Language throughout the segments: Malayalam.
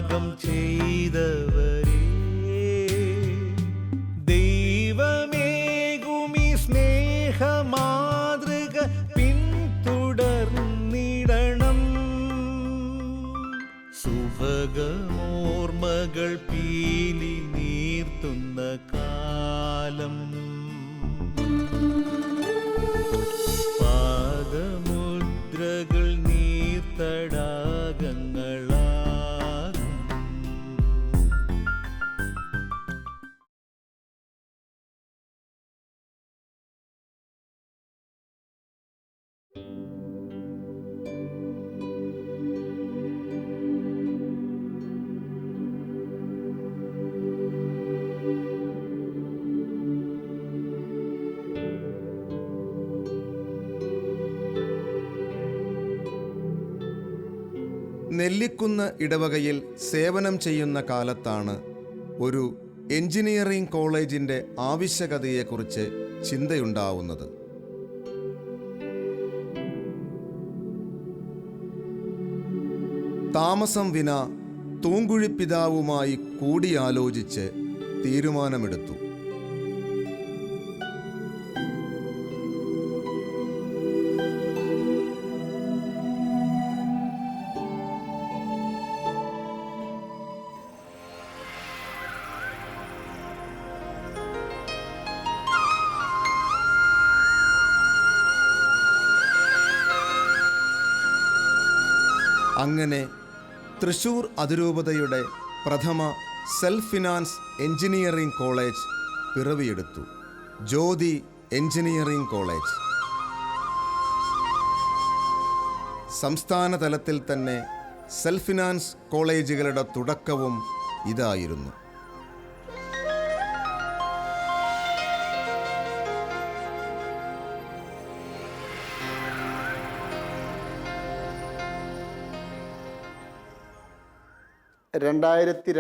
ത്യാഗം ചെയ്തവരേ, ദൈവമേകുമി സ്നേഹമാതൃക പിന്തുടർന്നിടണം. സുഭഗമോർമകൾ പീലി നീർത്തുന്ന കാലം, പാദമുദ്രകൾ നീർത്തടാകങ്ങളാകും. നെല്ലിക്കുന്ന് ഇടവകയിൽ സേവനം ചെയ്യുന്ന കാലത്താണ് ഒരു എഞ്ചിനീയറിംഗ് കോളേജിൻ്റെ ആവശ്യകതയെക്കുറിച്ച് ചിന്തയുണ്ടാവുന്നത്. താമസം വിന തൂങ്കുഴിപ്പിതാവുമായി കൂടിയാലോചിച്ച് തീരുമാനമെടുത്തു. അങ്ങനെ തൃശൂർ അതിരൂപതയുടെ പ്രഥമ സെൽഫ് ഫിനാൻസ് എഞ്ചിനീയറിംഗ് കോളേജ് പിറവിയെടുത്തു. ജ്യോതി എഞ്ചിനീയറിംഗ് കോളേജ് സംസ്ഥാന തലത്തിൽ തന്നെ സെൽഫ് ഫിനാൻസ് കോളേജുകളുടെ തുടക്കവും ഇതായിരുന്നു. രണ്ടായിരത്തി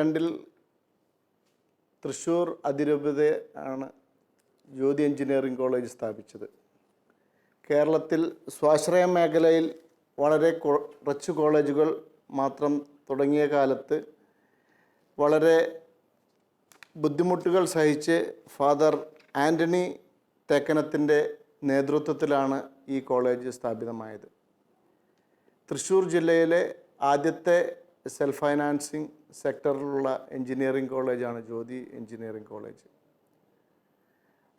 തൃശ്ശൂർ അതിരൂപത ആണ് ജ്യോതി എഞ്ചിനീയറിംഗ് കോളേജ് സ്ഥാപിച്ചത്. കേരളത്തിൽ സ്വാശ്രയ മേഖലയിൽ വളരെ കുറച്ച് കോളേജുകൾ മാത്രം തുടങ്ങിയ കാലത്ത് വളരെ ബുദ്ധിമുട്ടുകൾ സഹിച്ച് ഫാദർ ആൻ്റണി തേക്കനത്തിൻ്റെ നേതൃത്വത്തിലാണ് ഈ കോളേജ് സ്ഥാപിതമായത്. തൃശ്ശൂർ ജില്ലയിലെ ആദ്യത്തെ സെൽഫ് ഫൈനാൻസിങ് സെക്ടറിലുള്ള എഞ്ചിനീയറിംഗ് കോളേജാണ് Jyothi engineering college.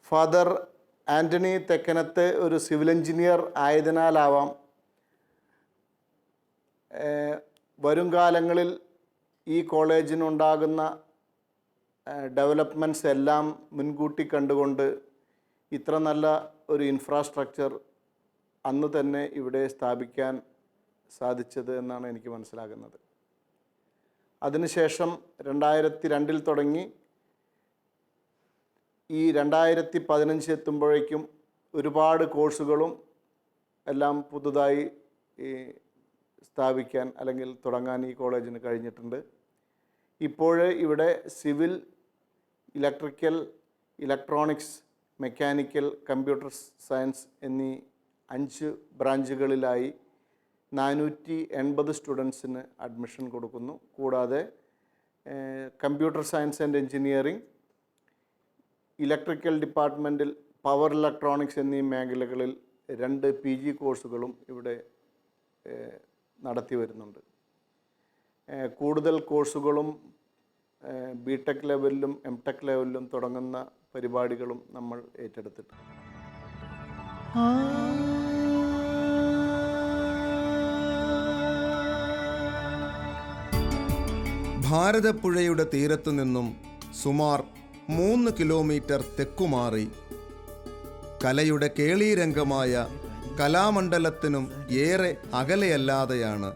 Father Antony Thekkanath ഒരു സിവിൽ എഞ്ചിനീയർ ആയതിനാലാവാം വരും കാലങ്ങളിൽ ഈ കോളേജിനുണ്ടാകുന്ന ഡെവലപ്മെൻറ്റ്സ് എല്ലാം മുൻകൂട്ടി കണ്ടുകൊണ്ട് ഇത്ര നല്ല ഒരു ഇൻഫ്രാസ്ട്രക്ചർ അന്ന് തന്നെ ഇവിടെ സ്ഥാപിക്കാൻ സാധിച്ചത് എന്നാണ് എനിക്ക് മനസ്സിലാകുന്നത്. അതിനുശേഷം 2002 തുടങ്ങി ഈ 2015 എത്തുമ്പോഴേക്കും ഒരുപാട് കോഴ്സുകളും എല്ലാം പുതുതായി സ്ഥാപിക്കാൻ അല്ലെങ്കിൽ തുടങ്ങാൻ ഈ കോളേജിന് കഴിഞ്ഞിട്ടുണ്ട്. ഇപ്പോൾ ഇവിടെ civil, electrical, electronics, mechanical, computer science എന്നീ 5 ബ്രാഞ്ചുകളിലായി 480 സ്റ്റുഡൻസിന് അഡ്മിഷൻ കൊടുക്കുന്നു. കൂടാതെ computer science and engineering, electrical ഡിപ്പാർട്ട്മെൻറ്റിൽ പവർ ഇലക്ട്രോണിക്സ് എന്നീ മേഖലകളിൽ 2 PG കോഴ്സുകളും ഇവിടെ നടത്തി വരുന്നുണ്ട്. കൂടുതൽ കോഴ്സുകളും BTech ലെവലിലും MTech ലെവലിലും തുടങ്ങുന്ന പരിപാടികളും നമ്മൾ ഏറ്റെടുത്തിട്ടുണ്ട്. ഭാരതപ്പുഴയുടെ തീരത്തു നിന്നും സുമാർ 3 കിലോമീറ്റർ തെക്കുമാറി കലയുടെ കേളീരംഗമായ കലാമണ്ഡലത്തിനും ഏറെ അകലെയല്ലാതെയാണ്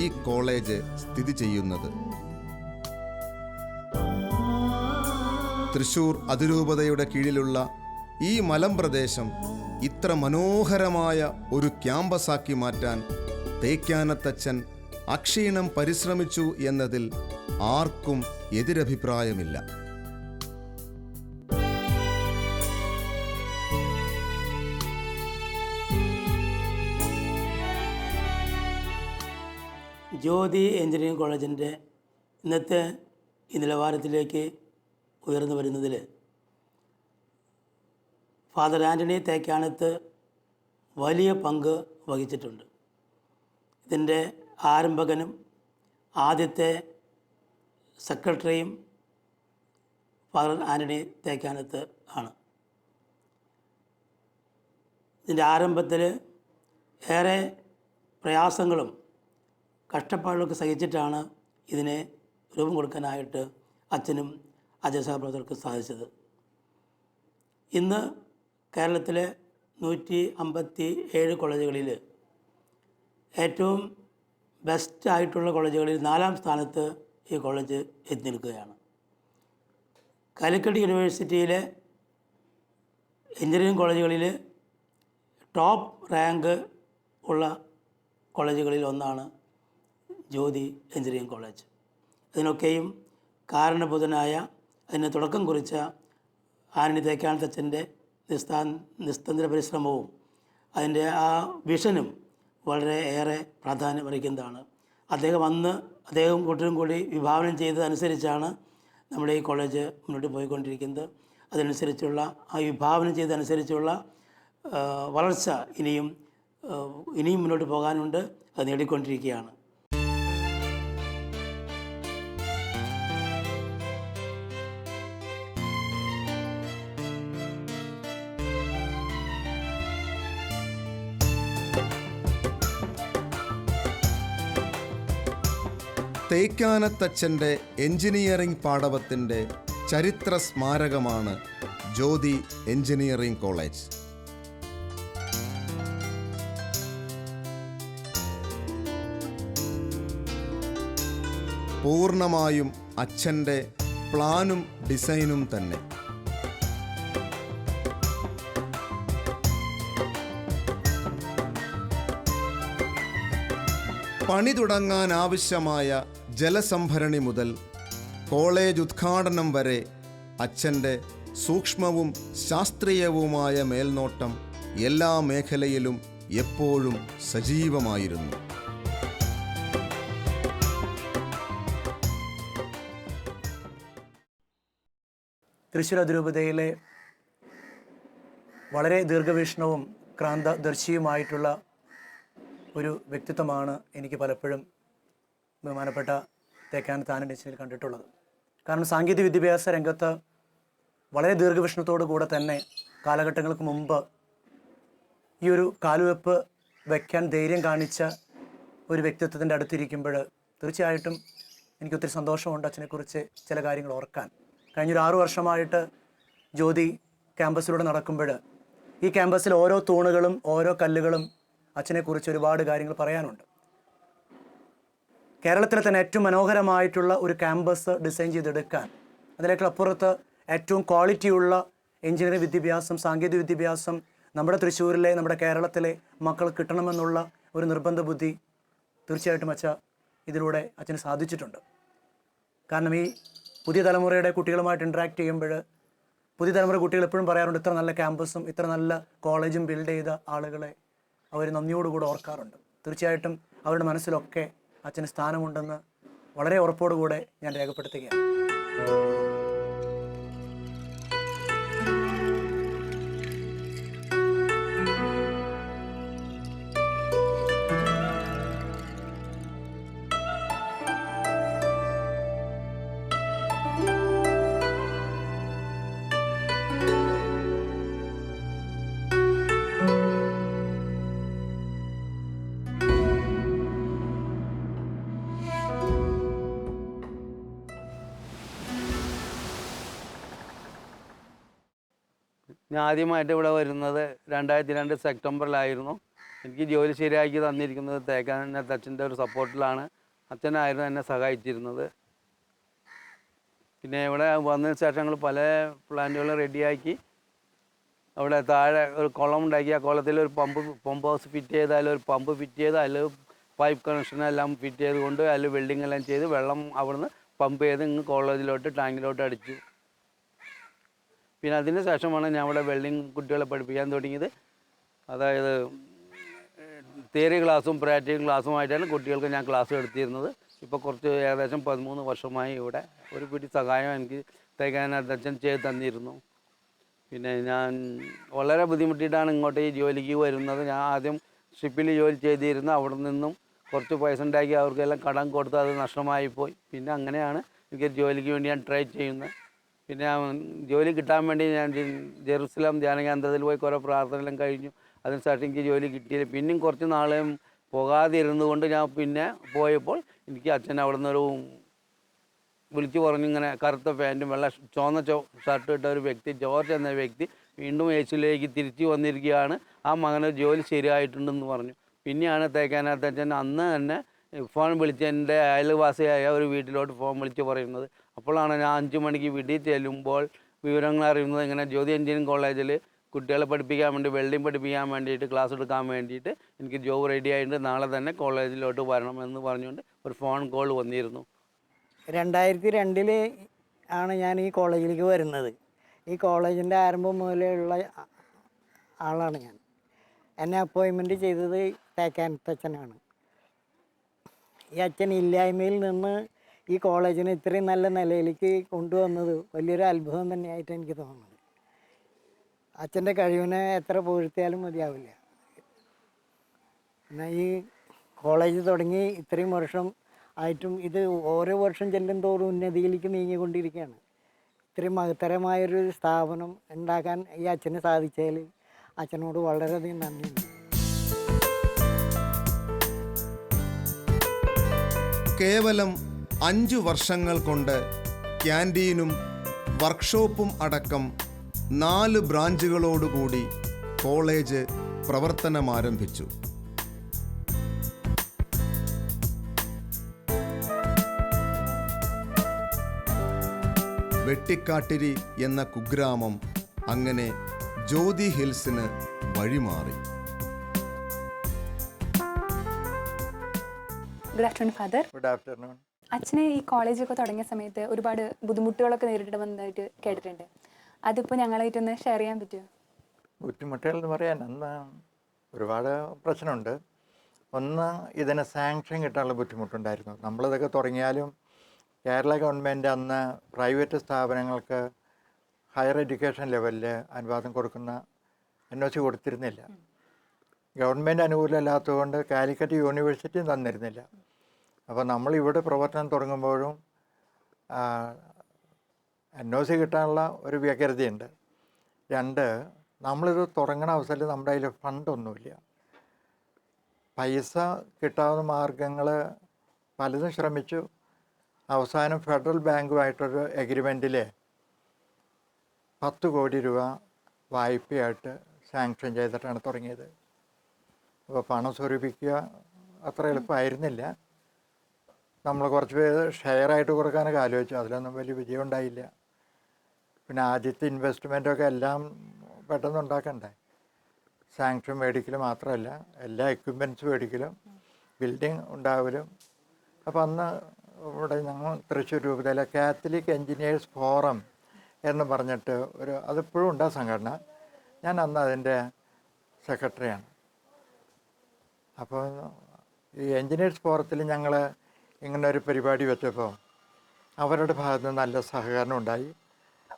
ഈ കോളേജ് സ്ഥിതി ചെയ്യുന്നത്. തൃശൂർ അതിരൂപതയുടെ കീഴിലുള്ള ഈ മലമ്പ്രദേശം ഇത്ര മനോഹരമായ ഒരു ക്യാമ്പസാക്കി മാറ്റാൻ തേക്കാനത്തച്ഛൻ അക്ഷീണം പരിശ്രമിച്ചു എന്നതിൽ ആർക്കും എതിരഭിപ്രായമില്ല. ജ്യോതി എഞ്ചിനീയറിംഗ് കോളേജിൻ്റെ ഇന്നത്തെ ഈ നിലവാരത്തിലേക്ക് ഉയർന്നു വരുന്നതിൽ ഫാദർ ആൻ്റണി തേക്കാനത്ത് വലിയ പങ്ക് വഹിച്ചിട്ടുണ്ട്. ഇതിൻ്റെ ആരംഭകനും ആദ്യത്തെ സെക്രട്ടറിയും ഫാദർ ആൻ്റണി തേക്കാനത്ത് ആണ്. ഇതിൻ്റെ ആരംഭത്തിൽ ഏറെ പ്രയാസങ്ങളും കഷ്ടപ്പാടുകളൊക്കെ സഹിച്ചിട്ടാണ് ഇതിനെ രൂപം കൊടുക്കാനായിട്ട് അച്ഛനും അജയ സഹപ്രവർത്തകർക്കും സാധിച്ചത്. ഇന്ന് കേരളത്തിലെ 157 കോളേജുകളിൽ ഏറ്റവും ബെസ്റ്റായിട്ടുള്ള കോളേജുകളിൽ 4-ാം സ്ഥാനത്ത് ഈ കോളേജ് എത്തി നിൽക്കുകയാണ്. കാലിക്കറ്റ് യൂണിവേഴ്സിറ്റിയിലെ എഞ്ചിനീയറിംഗ് കോളേജുകളിൽ ടോപ്പ് റാങ്ക് ഉള്ള കോളേജുകളിൽ ഒന്നാണ് ജ്യോതി എഞ്ചിനീയറിംഗ് കോളേജ്. അതിനൊക്കെയും കാരണഭൂതനായ അതിന് തുടക്കം കുറിച്ച ആന്റണി തേക്കാനത്തച്ഛൻ്റെ നിസ്തന്ത്ര പരിശ്രമവും അതിൻ്റെ ആ വിഷനും വളരെ ഏറെ പ്രാധാന്യം വഹിക്കുന്നതാണ്. അദ്ദേഹം കൂട്ടരും കൂടി വിഭാവനം ചെയ്തതനുസരിച്ചാണ് നമ്മുടെ ഈ കോളേജ് മുന്നോട്ട് പോയിക്കൊണ്ടിരിക്കുന്നത്. അതനുസരിച്ചുള്ള ആ വിഭാവനം ചെയ്തതനുസരിച്ചുള്ള വളർച്ച ഇനിയും മുന്നോട്ട് പോകാനുണ്ട്. അത് നേടിക്കൊണ്ടിരിക്കുകയാണ്. തേക്കാനത്തച്ഛൻ്റെ എഞ്ചിനീയറിംഗ് പാടവത്തിൻ്റെ ചരിത്ര സ്മാരകമാണ് ജ്യോതി എഞ്ചിനീയറിംഗ് കോളേജ്. പൂർണ്ണമായും അച്ഛൻ്റെ പ്ലാനും ഡിസൈനും തന്നെ. പണി തുടങ്ങാനാവശ്യമായ ജലസംഭരണി മുതൽ കോളേജ് ഉദ്ഘാടനം വരെ അച്ഛൻ്റെ സൂക്ഷ്മവും ശാസ്ത്രീയവുമായ മേൽനോട്ടം എല്ലാ മേഖലയിലും എപ്പോഴും സജീവമായിരുന്നു. തൃശ്ശൂർ അതിരൂപതയിലെ വളരെ ദീർഘവീക്ഷണവും ക്രാന്തദർശിയുമായിട്ടുള്ള ഒരു വ്യക്തിത്വമാണ് എനിക്ക് പലപ്പോഴും ബഹുമാനപ്പെട്ട തേക്കാനത്ത് ആന്റണി അച്ഛനിൽ കണ്ടിട്ടുള്ളത്. കാരണം സാങ്കേതിക വിദ്യാഭ്യാസ രംഗത്ത് വളരെ ദീർഘവീക്ഷണത്തോടു കൂടെ തന്നെ കാലഘട്ടങ്ങൾക്ക് മുമ്പ് ഈ ഒരു കാലുവെപ്പ് വയ്ക്കാൻ ധൈര്യം കാണിച്ച ഒരു വ്യക്തിത്വത്തിൻ്റെ അടുത്തിരിക്കുമ്പോൾ തീർച്ചയായിട്ടും എനിക്കൊത്തിരി സന്തോഷമുണ്ട് അച്ഛനെക്കുറിച്ച് ചില കാര്യങ്ങൾ ഓർക്കാൻ. കഴിഞ്ഞൊരു 6 വർഷമായിട്ട് ജ്യോതി ക്യാമ്പസിലൂടെ നടക്കുമ്പോൾ ഈ ക്യാമ്പസിൽ ഓരോ തൂണുകളും ഓരോ കല്ലുകളും അച്ഛനെക്കുറിച്ച് ഒരുപാട് കാര്യങ്ങൾ പറയാനുണ്ട്. കേരളത്തിലെ തന്നെ ഏറ്റവും മനോഹരമായിട്ടുള്ള ഒരു ക്യാമ്പസ് ഡിസൈൻ ചെയ്തെടുക്കാൻ, അതിലേക്കപ്പുറത്ത് ഏറ്റവും ക്വാളിറ്റിയുള്ള എഞ്ചിനീയറിംഗ് വിദ്യാഭ്യാസം, സാങ്കേതിക വിദ്യാഭ്യാസം നമ്മുടെ തൃശ്ശൂരിലെ, നമ്മുടെ കേരളത്തിലെ മക്കൾ കിട്ടണമെന്നുള്ള ഒരു നിർബന്ധ ബുദ്ധി തീർച്ചയായിട്ടും ഇതിലൂടെ അച്ഛന് സാധിച്ചിട്ടുണ്ട്. കാരണം ഈ പുതിയ തലമുറയുടെ കുട്ടികളുമായിട്ട് ഇൻട്രാക്ട് ചെയ്യുമ്പോൾ പുതിയ തലമുറ കുട്ടികൾ എപ്പോഴും പറയാറുണ്ട്, ഇത്ര നല്ല ക്യാമ്പസും ഇത്ര നല്ല കോളേജും ബിൽഡ് ചെയ്ത ആളുകളെ അവർ നന്ദിയോടുകൂടെ ഓർക്കാറുണ്ട്. തീർച്ചയായിട്ടും അവരുടെ മനസ്സിലൊക്കെ അച്ഛന് സ്ഥാനമുണ്ടെന്ന് വളരെ ഉറപ്പോടുകൂടെ ഞാൻ രേഖപ്പെടുത്തുകയാണ്. ഞാൻ ആദ്യമായിട്ട് ഇവിടെ വരുന്നത് 2002 സെപ്റ്റംബറിലായിരുന്നു. എനിക്ക് ജോലി ശരിയാക്കി തന്നിരിക്കുന്നത് തേക്കാനത്ത് അച്ഛൻ്റെ ഒരു സപ്പോർട്ടിലാണ്. അച്ഛനായിരുന്നു എന്നെ സഹായിച്ചിരുന്നത്. പിന്നെ ഇവിടെ വന്നതിന് ശേഷം ഞങ്ങൾ പല പ്ലാന്റുകളും റെഡിയാക്കി അവിടെ താഴെ ഒരു കുളം ഉണ്ടാക്കി. ആ കുളത്തിൽ ഒരു പമ്പ് ഹൗസ് ഫിറ്റ് ചെയ്ത്, അതിലൊരു പമ്പ് ഫിറ്റ് ചെയ്ത്, അതിൽ പൈപ്പ് കണക്ഷനെല്ലാം ഫിറ്റ് ചെയ്തുകൊണ്ട് അതിൽ വെൽഡിങ് എല്ലാം ചെയ്ത് വെള്ളം അവിടുന്ന് പമ്പ് ചെയ്ത് ഇങ്ങ് കോളേജിലോട്ട് ടാങ്കിലോട്ട് അടിച്ചു. പിന്നെ അതിന് ശേഷമാണ് ഞാൻ ഇവിടെ വെൽഡിങ് കുട്ടികളെ പഠിപ്പിക്കാൻ തുടങ്ങിയത്. അതായത് തിയറി ക്ലാസ്സും പ്രാക്ടിക്കൽ ക്ലാസ്സുമായിട്ടാണ് കുട്ടികൾക്ക് ഞാൻ ക്ലാസ് എടുത്തിരുന്നത്. ഇപ്പോൾ കുറച്ച് ഏകദേശം 13 വർഷമായി ഇവിടെ. ഒരു പിടി സഹായം എനിക്ക് തേക്കാനച്ഛൻ ചെയ്ത് തന്നിരുന്നു. പിന്നെ ഞാൻ വളരെ ബുദ്ധിമുട്ടിയിട്ടാണ് ഇങ്ങോട്ട് ഈ ജോലിക്ക് വരുന്നത്. ഞാൻ ആദ്യം ഷിപ്പിൽ ജോലി ചെയ്തിരുന്നു. അവിടെ നിന്നും കുറച്ച് പൈസ ഉണ്ടാക്കി അവർക്കെല്ലാം കടം കൊടുത്ത് അത് നഷ്ടമായിപ്പോയി. പിന്നെ അങ്ങനെയാണ് എനിക്ക് ജോലിക്ക് വേണ്ടി ഞാൻ ട്രൈ ചെയ്യുന്നത്. പിന്നെ ജോലി കിട്ടാൻ വേണ്ടി ഞാൻ ജെറുസലേം ധ്യാന കേന്ദ്രത്തിൽ പോയി കുറേ പ്രാർത്ഥനയെല്ലാം കഴിഞ്ഞു. അതിനുശേഷം എനിക്ക് ജോലി കിട്ടിയില്ല. പിന്നെയും കുറച്ച് നാളും പോകാതെ ഇരുന്നുകൊണ്ട് ഞാൻ പിന്നെ പോയപ്പോൾ എനിക്ക് അച്ഛൻ അവിടെ നിന്നൊരു വിളിച്ചു പറഞ്ഞു, ഇങ്ങനെ കറുത്ത പാൻറ്റും വെള്ള ചുവന്ന ഷർട്ട് ഇട്ട ഒരു വ്യക്തി, ജോർജ് എന്ന വ്യക്തി വീണ്ടും യേശുവിലേക്ക് തിരിച്ചു വന്നിരിക്കുകയാണ്. ആ മകന് ജോലി ശരിയായിട്ടുണ്ടെന്ന് പറഞ്ഞു. പിന്നെയാണ് തേക്കാനത്തച്ഛൻ അന്ന് തന്നെ ഫോൺ വിളിച്ച് എൻ്റെ അയൽവാസിയായ ഒരു വീട്ടിലോട്ട് ഫോൺ വിളിച്ച് പറയുന്നത്. അപ്പോഴാണ് ഞാൻ 5 മണിക്ക് വീട്ടിൽ ചെല്ലുമ്പോൾ വിവരങ്ങൾ അറിയുന്നത്, ഇങ്ങനെ ജ്യോതി എഞ്ചിനീയറിംഗ് കോളേജിൽ കുട്ടികളെ പഠിപ്പിക്കാൻ വേണ്ടി, വെൽഡിങ് പഠിപ്പിക്കാൻ വേണ്ടിയിട്ട്, ക്ലാസ് എടുക്കാൻ വേണ്ടിയിട്ട് എനിക്ക് ജോബ് റെഡി ആയിട്ട് നാളെ തന്നെ കോളേജിലോട്ട് വരണമെന്ന് പറഞ്ഞുകൊണ്ട് ഒരു ഫോൺ കോൾ വന്നിരുന്നു. 2002 ആണ് ഞാൻ ഈ കോളേജിലേക്ക് വരുന്നത്. ഈ കോളേജിൻ്റെ ആരംഭം മുതലേ ഉള്ള ആളാണ് ഞാൻ. എന്നെ അപ്പോയിൻമെൻറ്റ് ചെയ്തത് തേക്കാനത്തച്ഛനാണ്. ഈ അച്ഛൻ ഇല്ലായ്മയിൽ നിന്ന് ഈ കോളേജിനെ ഇത്രയും നല്ല നിലയിലേക്ക് കൊണ്ടുവന്നത് വലിയൊരു അത്ഭുതം തന്നെയായിട്ട് എനിക്ക് തോന്നുന്നത്. അച്ഛൻ്റെ കഴിവിനെ എത്ര പുകഴ്ത്തിയാലും മതിയാവില്ല. എന്നാൽ ഈ കോളേജ് തുടങ്ങി ഇത്രയും വർഷം ആയിട്ടും ഇത് ഓരോ വർഷം ചെല്ലും തോറും ഉന്നതിയിലേക്ക് നീങ്ങിക്കൊണ്ടിരിക്കുകയാണ്. ഇത്രയും മഹത്തരമായൊരു സ്ഥാപനം ഉണ്ടാക്കാൻ ഈ അച്ഛന് സാധിച്ചതിൽ അച്ഛനോട് വളരെയധികം നന്ദിയുണ്ട്. കേവലം 5 വർഷങ്ങൾ കൊണ്ട് ക്യാൻറ്റീനും വർക്ക്ഷോപ്പും അടക്കം 4 ബ്രാഞ്ചുകളോടുകൂടി കോളേജ് പ്രവർത്തനമാരംഭിച്ചു. വെട്ടിക്കാട്ടിരി എന്ന കുഗ്രാമം അങ്ങനെ ജ്യോതി ഹിൽസിന് വഴിമാറി. Good afternoon father. Good afternoon. അച്ഛനെ ഈ കോളേജൊക്കെ തുടങ്ങിയ സമയത്ത് ഒരുപാട് ബുദ്ധിമുട്ടുകളൊക്കെ നേരിട്ട് വന്നതായിട്ട് കേട്ടിട്ടുണ്ട്. അതിപ്പോൾ ഞങ്ങളായിട്ടൊന്ന് ഷെയർ ചെയ്യാൻ പറ്റുമോ? ബുദ്ധിമുട്ടുകൾ എന്ന് പറയാൻ അന്ന് ഒരുപാട് പ്രശ്നമുണ്ട്. ഒന്ന്, ഇതിന് സാങ്ഷൻ കിട്ടാനുള്ള ബുദ്ധിമുട്ടുണ്ടായിരുന്നു. നമ്മളിതൊക്കെ തുടങ്ങിയാലും കേരള ഗവൺമെൻറ് അന്ന് പ്രൈവറ്റ് സ്ഥാപനങ്ങൾക്ക് ഹയർ എഡ്യൂക്കേഷൻ ലെവലിൽ അനുവാദം കൊടുക്കുന്ന NOC കൊടുത്തിരുന്നില്ല. ഗവൺമെൻറ് അനുകൂലമല്ലാത്തതുകൊണ്ട് കാലിക്കറ്റ് യൂണിവേഴ്സിറ്റിയും തന്നിരുന്നില്ല. അപ്പോൾ നമ്മളിവിടെ പ്രവർത്തനം തുടങ്ങുമ്പോഴും NOC കിട്ടാനുള്ള ഒരു വ്യഗ്രതയുണ്ട്. 2, നമ്മളിത് തുടങ്ങുന്ന അവസരത്തിൽ നമ്മുടെ കയ്യിൽ ഫണ്ടൊന്നുമില്ല. പൈസ കിട്ടാവുന്ന മാർഗങ്ങൾ പലതും ശ്രമിച്ചു. അവസാനം ഫെഡറൽ ബാങ്കുമായിട്ടൊരു എഗ്രിമെൻറ്റിൽ 10 കോടി രൂപ വായ്പയായിട്ട് സാങ്ഷൻ ചെയ്തിട്ടാണ് തുടങ്ങിയത്. അപ്പോൾ പണം സ്വരൂപിക്കുക അത്ര എളുപ്പമായിരുന്നില്ല. നമ്മൾ കുറച്ച് പേര് ഷെയറായിട്ട് കൊടുക്കാനൊക്കെ ആലോചിച്ചു. അതിലൊന്നും വലിയ വിജയം ഉണ്ടായില്ല. പിന്നെ ആദ്യത്തെ ഇൻവെസ്റ്റ്മെൻറ്റൊക്കെ എല്ലാം പെട്ടെന്ന് ഉണ്ടാക്കണ്ടേ. സാങ്ഷൻ മേടിക്കൽ മാത്രമല്ല, എല്ലാ എക്യുപ്മെൻറ്റ്സ് മേടിക്കലും ബിൽഡിംഗ് ഉണ്ടാവലും. അപ്പോൾ അന്ന് ഇവിടെ ഞങ്ങൾ തൃശ്ശൂർ രൂപതയിലെ കാത്തലിക് എൻജിനീയേഴ്സ് ഫോറം എന്ന് പറഞ്ഞിട്ട് അതിപ്പോഴും ഉണ്ട് ആ സംഘടന. ഞാൻ അന്ന് അതിൻ്റെ സെക്രട്ടറിയാണ്. അപ്പോൾ ഈ എൻജിനീയേഴ്സ് ഫോറത്തിൽ ഞങ്ങൾ ഇങ്ങനെ ഒരു പരിപാടി വെച്ചപ്പോൾ അവരുടെ ഭാഗത്ത് നിന്ന് നല്ല സഹകരണം ഉണ്ടായി.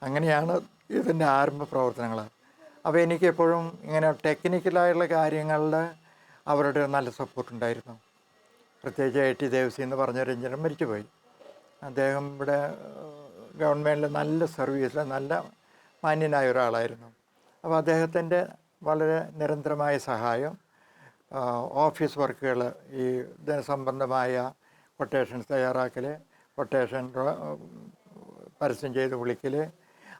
അങ്ങനെയാണ് ഇതിൻ്റെ ആരംഭ പ്രവർത്തനങ്ങൾ. അപ്പോൾ എനിക്ക് എപ്പോഴും ഇങ്ങനെ ടെക്നിക്കലായുള്ള കാര്യങ്ങളിൽ അവരുടെ നല്ല സപ്പോർട്ടുണ്ടായിരുന്നു. പ്രത്യേകിച്ച് AT ദേവസി എന്ന് പറഞ്ഞൊരു എഞ്ചിനീയർ മരിച്ചുപോയി. അദ്ദേഹം ഇവിടെ ഗവൺമെൻറ്റിൽ നല്ല സർവീസിൽ നല്ല മാന്യനായ ഒരാളായിരുന്നു. അപ്പോൾ അദ്ദേഹത്തിൻ്റെ വളരെ നിരന്തരമായ സഹായം, ഓഫീസ് വർക്കുകൾ, ഈ ധനസംബന്ധമായ കൊട്ടേഷൻസ് തയ്യാറാക്കൽ, കൊട്ടേഷൻ പരസ്യം ചെയ്ത് വിളിക്കൽ,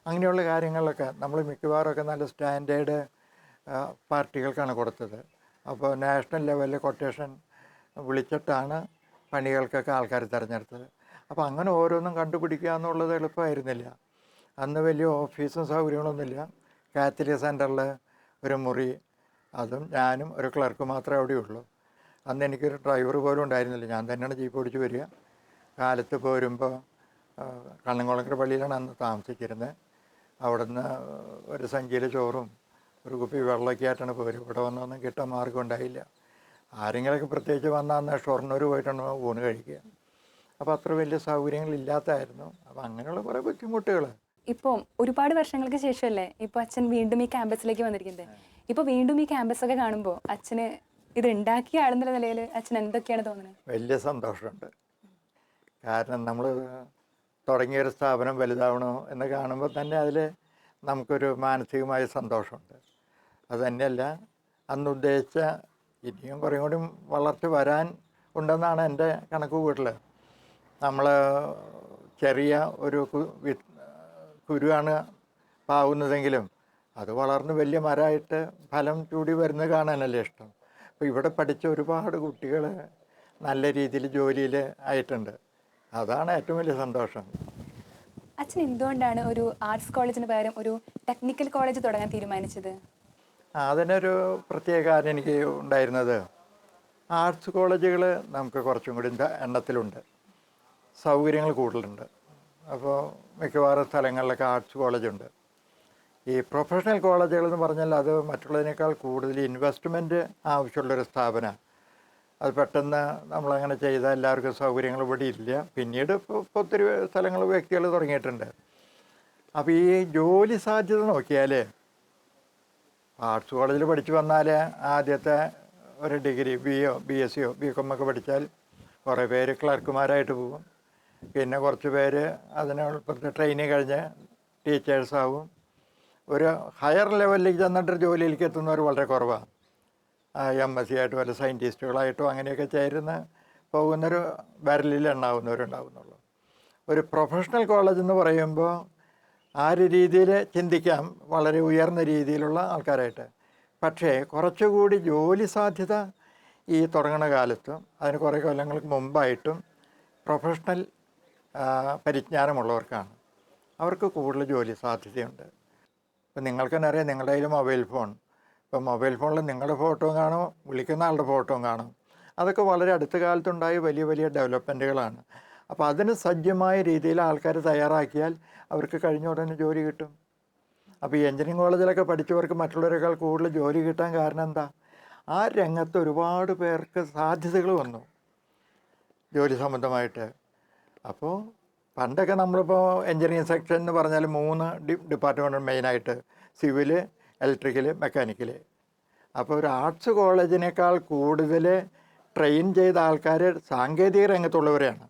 അങ്ങനെയുള്ള കാര്യങ്ങളിലൊക്കെ നമ്മൾ മിക്കവാറുമൊക്കെ നല്ല സ്റ്റാൻഡേർഡ് പാർട്ടികൾക്കാണ് കൊടുത്തത്. അപ്പോൾ നാഷണൽ ലെവലിൽ കൊട്ടേഷൻ വിളിച്ചിട്ടാണ് പണികൾക്കൊക്കെ ആൾക്കാർ തിരഞ്ഞെടുത്തത്. അപ്പോൾ അങ്ങനെ ഓരോന്നും കണ്ടുപിടിക്കുക എന്നുള്ളത് എളുപ്പമായിരുന്നില്ല. അന്ന് വലിയ ഓഫീസും സൗകര്യങ്ങളൊന്നുമില്ല. കാത്തലിക് സെൻറ്ററിൽ ഒരു മുറി, അതും ഞാനും ഒരു ക്ലർക്ക് മാത്രമേ അവിടെയുള്ളൂ. അന്ന് എനിക്കൊരു ഡ്രൈവർ പോലും ഉണ്ടായിരുന്നില്ല. ഞാൻ തന്നെയാണ് ജീപ്പ് ഓടിച്ച് വരിക. കാലത്ത് പോരുമ്പോൾ കണ്ണംകുളക്കര പള്ളിയിലാണ് അന്ന് താമസിച്ചിരുന്നത്. അവിടുന്ന് ഒരു സഞ്ചിയിൽ ചോറും ഒരു കുപ്പി വെള്ളമൊക്കെ ആയിട്ടാണ് പോരും. ഇവിടെ വന്നൊന്നും കിട്ടാൻ മാർഗം ഉണ്ടായില്ല. ആരെങ്കിലുമൊക്കെ പ്രത്യേകിച്ച് വന്നാൽ അന്ന് ഷൊർണൂർ പോയിട്ടാണ് ഊണ് കഴിക്കുക. അപ്പോൾ അത്ര വലിയ സൗകര്യങ്ങളില്ലാത്തായിരുന്നു. അപ്പോൾ അങ്ങനെയുള്ള കുറേ ബുദ്ധിമുട്ടുകൾ. ഇപ്പോൾ ഒരുപാട് വർഷങ്ങൾക്ക് ശേഷമല്ലേ ഇപ്പോൾ അച്ഛൻ വീണ്ടും ഈ ക്യാമ്പസിലേക്ക് വന്നിരിക്കുന്നത്. ഇപ്പോൾ വീണ്ടും ഈ ക്യാമ്പസൊക്കെ കാണുമ്പോൾ അച്ഛന് ഇത് ഉണ്ടാക്കിയ ആളെന്നുള്ള നിലയിൽ അച്ഛൻ എന്തൊക്കെയാണ് തോന്നുന്നത്? വലിയ സന്തോഷമുണ്ട്. കാരണം നമ്മൾ തുടങ്ങിയൊരു സ്ഥാപനം വലുതാവണോ എന്ന് കാണുമ്പോൾ തന്നെ അതിൽ നമുക്കൊരു മാനസികമായ സന്തോഷമുണ്ട്. അതുതന്നെയല്ല, അന്ന് ഉദ്ദേശിച്ച ഇനിയും കുറേ കൂടി വളർച്ച വരാൻ ഉണ്ടെന്നാണ് എൻ്റെ കണക്ക് കൂട്ടൽ. നമ്മൾ ചെറിയ ഒരു കുരുവാണ് പാവുന്നതെങ്കിലും അത് വളർന്ന് വലിയ മരമായിട്ട് ഫലം ചൂടി വരുന്നത് കാണാനല്ലേ ഇഷ്ടം. അപ്പോൾ ഇവിടെ പഠിച്ച ഒരുപാട് കുട്ടികൾ നല്ല രീതിയിൽ ജോലിയിൽ ആയിട്ടുണ്ട്. അതാണ് ഏറ്റവും വലിയ സന്തോഷം. അച്ഛൻ എന്തുകൊണ്ടാണ് ഒരു ആർട്സ് കോളേജിന് പകരം ഒരു ടെക്നിക്കൽ കോളേജ് തുടങ്ങാൻ തീരുമാനിച്ചത്? അതിനൊരു പ്രത്യേക കാര്യം എനിക്ക് ഉണ്ടായിരുന്നത്, ആർട്സ് കോളേജുകൾ നമുക്ക് കുറച്ചും കൂടി എണ്ണത്തിലുണ്ട്, സൗകര്യങ്ങൾ കൂടുതലുണ്ട്. അപ്പോൾ മിക്കവാറും സ്ഥലങ്ങളിലൊക്കെ ആർട്സ് കോളേജുണ്ട്. ഈ പ്രൊഫഷണൽ കോളേജുകൾ എന്ന് പറഞ്ഞാൽ അത് മറ്റുള്ളതിനേക്കാൾ കൂടുതൽ ഇൻവെസ്റ്റ്മെൻറ്റ് ആവശ്യമുള്ളൊരു സ്ഥാപനമാണ്. അത് പെട്ടെന്ന് നമ്മളങ്ങനെ ചെയ്താൽ എല്ലാവർക്കും സൗകര്യങ്ങൾ ഇവിടെ ഇല്ല. പിന്നീട് ഇപ്പോൾ ഒത്തിരി സ്ഥലങ്ങൾ വ്യക്തികൾ തുടങ്ങിയിട്ടുണ്ട്. അപ്പോൾ ഈ ജോലി സാധ്യത നോക്കിയാൽ ആർട്സ് കോളേജിൽ പഠിച്ചു വന്നാൽ ആദ്യത്തെ ഒരു ഡിഗ്രി BSc BCom ഒക്കെ പഠിച്ചാൽ കുറേ പേര് ക്ലർക്കുമാരായിട്ട് പോകും. പിന്നെ കുറച്ച് പേര് അതിനോടൊപ്പം ട്രെയിനിങ് കഴിഞ്ഞ് ടീച്ചേഴ്സാവും. ഒരു ഹയർ ലെവലിലേക്ക് ചെന്നിട്ട് ജോലിയിലേക്ക് എത്തുന്നവർ വളരെ കുറവാണ്. MSc ആയിട്ടോ വല്ല സയൻറ്റിസ്റ്റുകളായിട്ടോ അങ്ങനെയൊക്കെ ചേരുന്ന പോകുന്നൊരു വിരലിൽ എണ്ണാവുന്നവരുണ്ടാവുന്നുള്ളൂ. ഒരു പ്രൊഫഷണൽ കോളേജ് എന്ന് പറയുമ്പോൾ ആ ഒരു രീതിയിൽ ചിന്തിക്കാം, വളരെ ഉയർന്ന രീതിയിലുള്ള ആൾക്കാരായിട്ട്. പക്ഷേ കുറച്ചുകൂടി ജോലി സാധ്യത ഈ തുടങ്ങുന്ന കാലത്തും അതിന് കുറേ കൊല്ലങ്ങൾക്ക് മുമ്പായിട്ടും പ്രൊഫഷണൽ പരിജ്ഞാനമുള്ളവർക്കാണ്. അവർക്ക് കൂടുതൽ ജോലി സാധ്യതയുണ്ട്. ഇപ്പം നിങ്ങൾക്ക് തന്നെ അറിയാം, നിങ്ങളുടെ കയ്യിൽ മൊബൈൽ ഫോൺ. ഇപ്പം മൊബൈൽ ഫോണിൽ നിങ്ങളുടെ ഫോട്ടോയും കാണും, വിളിക്കുന്ന ആളുടെ ഫോട്ടോയും കാണും. അതൊക്കെ വളരെ അടുത്ത കാലത്തുണ്ടായ വലിയ വലിയ ഡെവലപ്മെൻറ്റുകളാണ്. അപ്പോൾ അതിന് സജ്ജമായ രീതിയിൽ ആൾക്കാർ തയ്യാറാക്കിയാൽ അവർക്ക് കഴിഞ്ഞ ഉടനെ ജോലി കിട്ടും. അപ്പോൾ ഈ എഞ്ചിനീയറിംഗ് കോളേജിലൊക്കെ പഠിച്ചവർക്ക് മറ്റുള്ളവരെക്കാൾ കൂടുതൽ ജോലി കിട്ടാൻ കാരണം എന്താ? ആ രംഗത്ത് ഒരുപാട് പേർക്ക് സാധ്യതകൾ വന്നു ജോലി സംബന്ധമായിട്ട്. അപ്പോൾ പണ്ടൊക്കെ നമ്മളിപ്പോൾ എഞ്ചിനീയറിംഗ് സെക്ഷൻ എന്ന് പറഞ്ഞാൽ 3 ഡിപ്പാർട്ട്മെൻറ്റ് മെയിനായിട്ട്: സിവിൽ, ഇലക്ട്രിക്കൽ, മെക്കാനിക്കൽ. അപ്പോൾ ഒരു ആർട്സ് കോളേജിനേക്കാൾ കൂടുതൽ ട്രെയിൻ ചെയ്ത ആൾക്കാർ സാങ്കേതിക രംഗത്തുള്ളവരെയാണ്.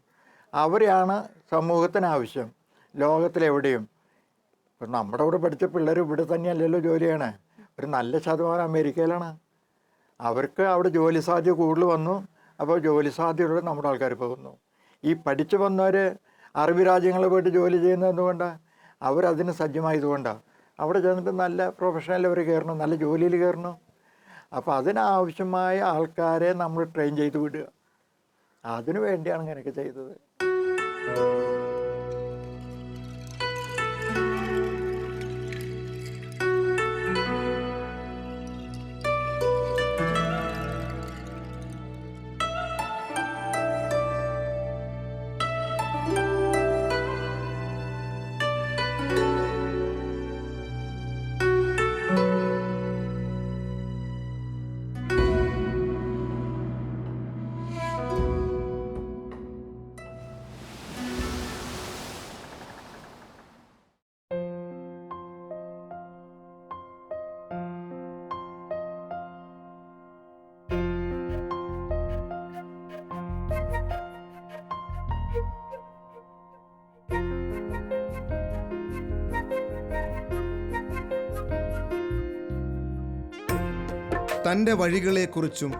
അവരെയാണ് സമൂഹത്തിന് ആവശ്യം ലോകത്തിലെവിടെയും. ഇപ്പം നമ്മുടെ ഇവിടെ പഠിച്ച പിള്ളേർ ഇവിടെ തന്നെയല്ലല്ലോ ജോലിയാണ്. ഒരു നല്ല ശതമാനം അമേരിക്കയിലാണ്. അവർക്ക് അവിടെ ജോലി സാധ്യത കൂടുതൽ വന്നു. അപ്പോൾ ജോലി സാധ്യതയോടെ നമ്മുടെ ആൾക്കാർ പോകുന്നു. ഈ പഠിച്ചു വന്നവർ അറബി രാജ്യങ്ങളിൽ പോയിട്ട് ജോലി ചെയ്യുന്നത് എന്തുകൊണ്ടാണ്? അവരതിന് സജ്ജമായതുകൊണ്ടാണ്. അവിടെ ചെന്നിട്ട് നല്ല പ്രൊഫഷണൽ അവർ കയറണം, നല്ല ജോലിയിൽ കയറണം. അപ്പോൾ അതിനാവശ്യമായ ആൾക്കാരെ നമ്മൾ ട്രെയിൻ ചെയ്ത് വിടുക. അതിനു വേണ്ടിയാണ് ഇങ്ങനെയൊക്കെ ചെയ്തത്. തൻ്റെ വഴികളെക്കുറിച്ചും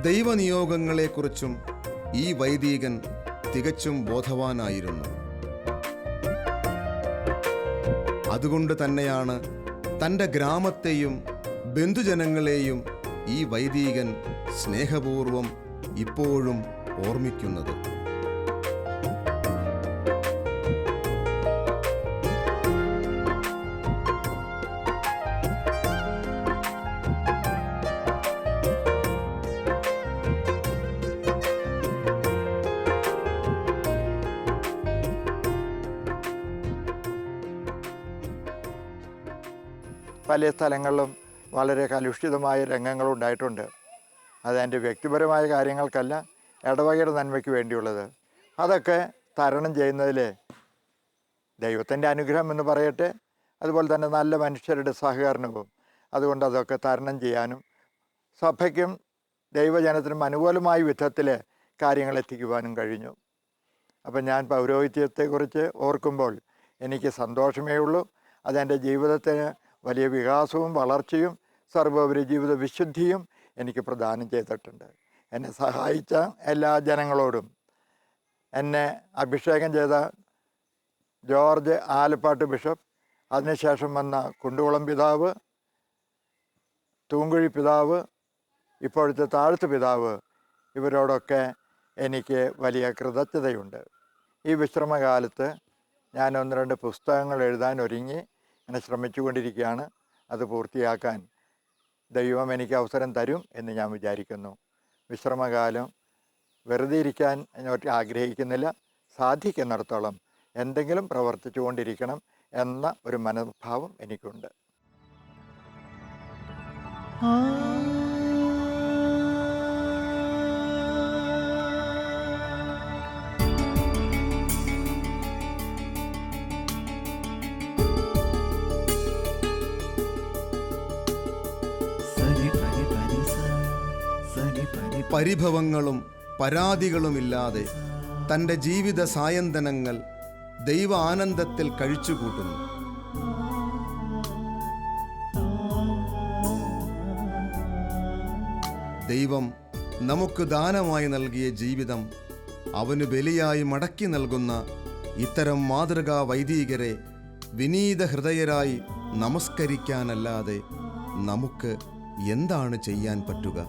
ദൈവനിയോഗങ്ങളെക്കുറിച്ചും ഈ വൈദികൻ തികച്ചും ബോധവാനായിരുന്നു. അതുകൊണ്ട് തന്നെയാണ് തൻ്റെ ഗ്രാമത്തെയും ബന്ധുജനങ്ങളെയും ഈ വൈദികൻ സ്നേഹപൂർവം ഇപ്പോഴും ഓർമ്മിക്കുന്നത്. പല സ്ഥലങ്ങളിലും വളരെ കലുഷിതമായ രംഗങ്ങളുണ്ടായിട്ടുണ്ട്. അതെൻ്റെ വ്യക്തിപരമായ കാര്യങ്ങൾക്കല്ല, ഇടവകയുടെ നന്മയ്ക്ക് വേണ്ടിയുള്ളത്. അതൊക്കെ തരണം ചെയ്യുന്നതിൽ ദൈവത്തിൻ്റെ അനുഗ്രഹം എന്ന് പറയട്ടെ, അതുപോലെ തന്നെ നല്ല മനുഷ്യരുടെ സഹകരണവും, അതുകൊണ്ട് അതൊക്കെ തരണം ചെയ്യാനും സഭയ്ക്കും ദൈവജനത്തിനും അനുകൂലമായ വിധത്തിൽ കാര്യങ്ങൾ എത്തിക്കുവാനും കഴിഞ്ഞു. അപ്പം ഞാൻ പൗരോഹിത്യത്തെക്കുറിച്ച് ഓർക്കുമ്പോൾ എനിക്ക് സന്തോഷമേ ഉള്ളൂ. അതെൻ്റെ ജീവിതത്തിന് വലിയ വികാസവും വളർച്ചയും സർവോപരി ജീവിത വിശുദ്ധിയും എനിക്ക് പ്രദാനം ചെയ്തിട്ടുണ്ട്. എന്നെ സഹായിച്ച എല്ലാ ജനങ്ങളോടും, എന്നെ അഭിഷേകം ചെയ്ത ജോർജ് ആലപ്പാട്ട് ബിഷപ്പ്, അതിനുശേഷം വന്ന കുണ്ടുകുളം പിതാവ്, തൂങ്കുഴി പിതാവ്, ഇപ്പോഴത്തെ താഴത്ത് പിതാവ്, ഇവരോടൊക്കെ എനിക്ക് വലിയ കൃതജ്ഞതയുണ്ട്. ഈ വിശ്രമകാലത്ത് ഞാൻ 1-2 പുസ്തകങ്ങൾ എഴുതാൻ ഒരുങ്ങി ഇങ്ങനെ ശ്രമിച്ചുകൊണ്ടിരിക്കുകയാണ്. അത് പൂർത്തിയാക്കാൻ ദൈവം എനിക്ക് അവസരം തരും എന്ന് ഞാൻ വിചാരിക്കുന്നു. വിശ്രമകാലം വെറുതെ ഇരിക്കാൻ ഞാൻ ആഗ്രഹിക്കുന്നില്ല. സാധിക്കുന്നിടത്തോളം എന്തെങ്കിലും പ്രവർത്തിച്ചു കൊണ്ടിരിക്കണം എന്ന ഒരു മനോഭാവം എനിക്കുണ്ട്. പരിഭവങ്ങളും പരാതികളുമില്ലാതെ തൻ്റെ ജീവിത സായന്തനങ്ങൾ ദൈവ ആനന്ദത്തിൽ കഴിച്ചുകൂട്ടുന്നു. ദൈവം നമുക്ക് ദാനമായി നൽകിയ ജീവിതം അവന് ബലിയായി മടക്കി നൽകുന്ന ഇത്തരം മാതൃകാ വൈദികരെ വിനീത ഹൃദയരായി നമസ്കരിക്കാനല്ലാതെ നമുക്ക് എന്താണ് ചെയ്യാൻ പറ്റുക?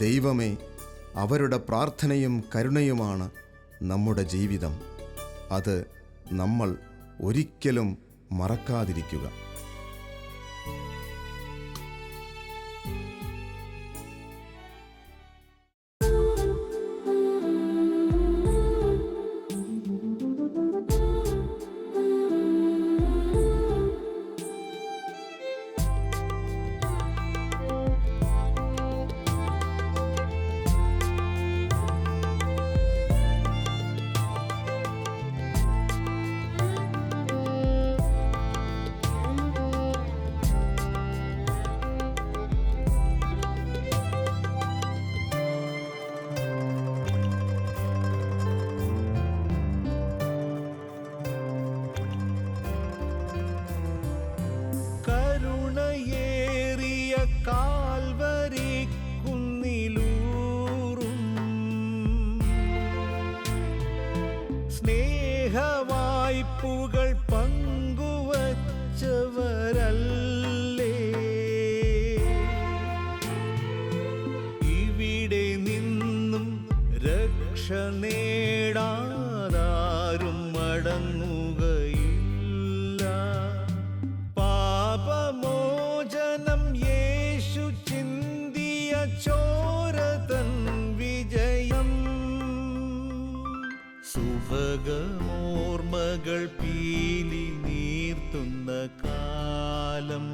ദൈവമേ, അവരുടെ പ്രാർത്ഥനയും കരുണയുമാണ് നമ്മുടെ ജീവിതം. അത് നമ്മൾ ഒരിക്കലും മറക്കാതിരിക്കുക. കരുണയേറിയ കാൽവരി കുന്നിലൂറും സ്നേഹവായ്പുകൾ പങ്കുവച്ചവരല്ലേ ഇവിടെ നിന്നും രക്ഷ നേടാതാരും മടങ്ങുകയില്ല. പാപമോചനം യേശു ചിന്തിയ ചോരതൻ വിജയം. സുഭഗമോർമകൾ പീലി നീർത്തുന്ന കാലം,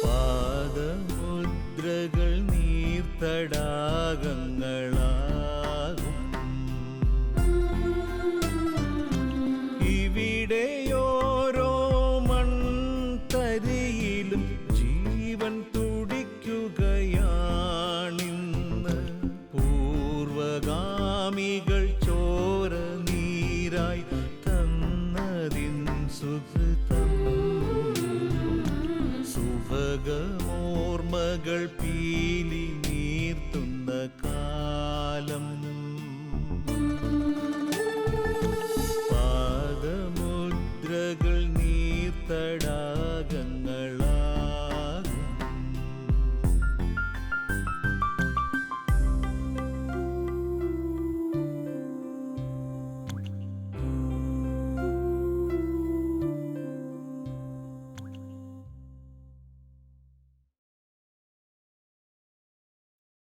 പാദമുദ്രകൾ നീർത്തടാകങ്ങളാ